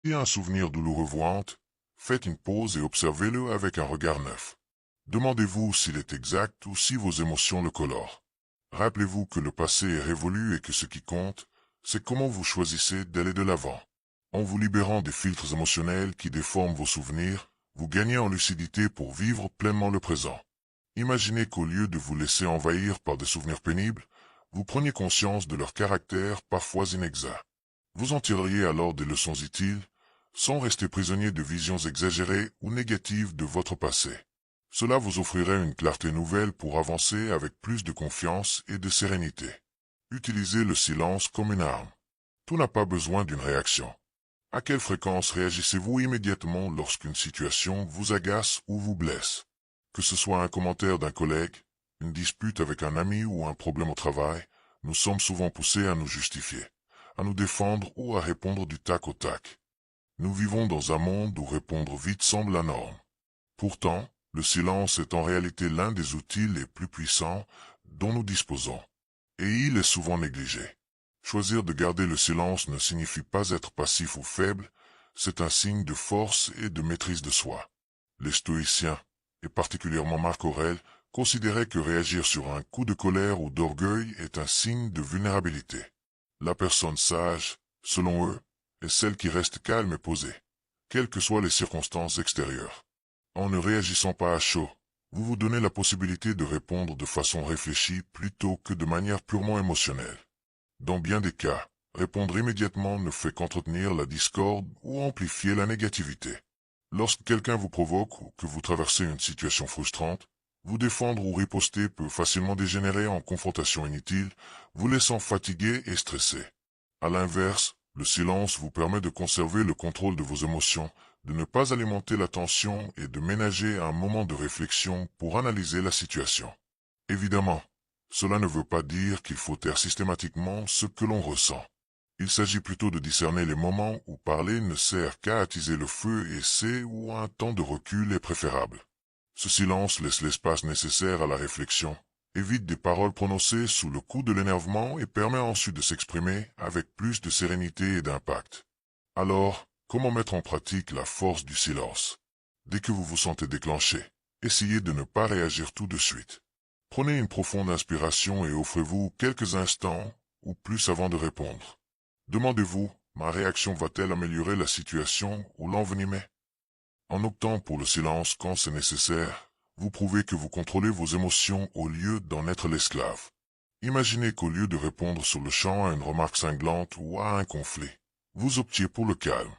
Si un souvenir douloureux vous hante, faites une pause et observez-le avec un regard neuf. Demandez-vous s'il est exact ou si vos émotions le colorent. Rappelez-vous que le passé est révolu et que ce qui compte, c'est comment vous choisissez d'aller de l'avant. En vous libérant des filtres émotionnels qui déforment vos souvenirs, vous gagnez en lucidité pour vivre pleinement le présent. Imaginez qu'au lieu de vous laisser envahir par des souvenirs pénibles, vous preniez conscience de leur caractère parfois inexact. Vous en tireriez alors des leçons utiles, sans rester prisonnier de visions exagérées ou négatives de votre passé. Cela vous offrirait une clarté nouvelle pour avancer avec plus de confiance et de sérénité. Utilisez le silence comme une arme. Tout n'a pas besoin d'une réaction. À quelle fréquence réagissez-vous immédiatement lorsqu'une situation vous agace ou vous blesse? Que ce soit un commentaire d'un collègue, une dispute avec un ami ou un problème au travail, nous sommes souvent poussés à nous justifier, à nous défendre ou à répondre du tac au tac. Nous vivons dans un monde où répondre vite semble la norme. Pourtant, le silence est en réalité l'un des outils les plus puissants dont nous disposons, et il est souvent négligé. Choisir de garder le silence ne signifie pas être passif ou faible, c'est un signe de force et de maîtrise de soi. Les stoïciens, et particulièrement Marc Aurèle, considéraient que réagir sur un coup de colère ou d'orgueil est un signe de vulnérabilité. La personne sage, selon eux, est celle qui reste calme et posée, quelles que soient les circonstances extérieures. En ne réagissant pas à chaud, vous vous donnez la possibilité de répondre de façon réfléchie plutôt que de manière purement émotionnelle. Dans bien des cas, répondre immédiatement ne fait qu'entretenir la discorde ou amplifier la négativité. Lorsque quelqu'un vous provoque ou que vous traversez une situation frustrante, vous défendre ou riposter peut facilement dégénérer en confrontation inutile, vous laissant fatigué et stressé. À l'inverse, le silence vous permet de conserver le contrôle de vos émotions, de ne pas alimenter la tension et de ménager un moment de réflexion pour analyser la situation. Évidemment, cela ne veut pas dire qu'il faut taire systématiquement ce que l'on ressent. Il s'agit plutôt de discerner les moments où parler ne sert qu'à attiser le feu et c'est où un temps de recul est préférable. Ce silence laisse l'espace nécessaire à la réflexion, évite des paroles prononcées sous le coup de l'énervement et permet ensuite de s'exprimer avec plus de sérénité et d'impact. Alors, comment mettre en pratique la force du silence? Dès que vous vous sentez déclenché, essayez de ne pas réagir tout de suite. Prenez une profonde inspiration et offrez-vous quelques instants ou plus avant de répondre. Demandez-vous, ma réaction va-t-elle améliorer la situation ou l'envenimer? En optant pour le silence quand c'est nécessaire, vous prouvez que vous contrôlez vos émotions au lieu d'en être l'esclave. Imaginez qu'au lieu de répondre sur le champ à une remarque cinglante ou à un conflit, vous optiez pour le calme.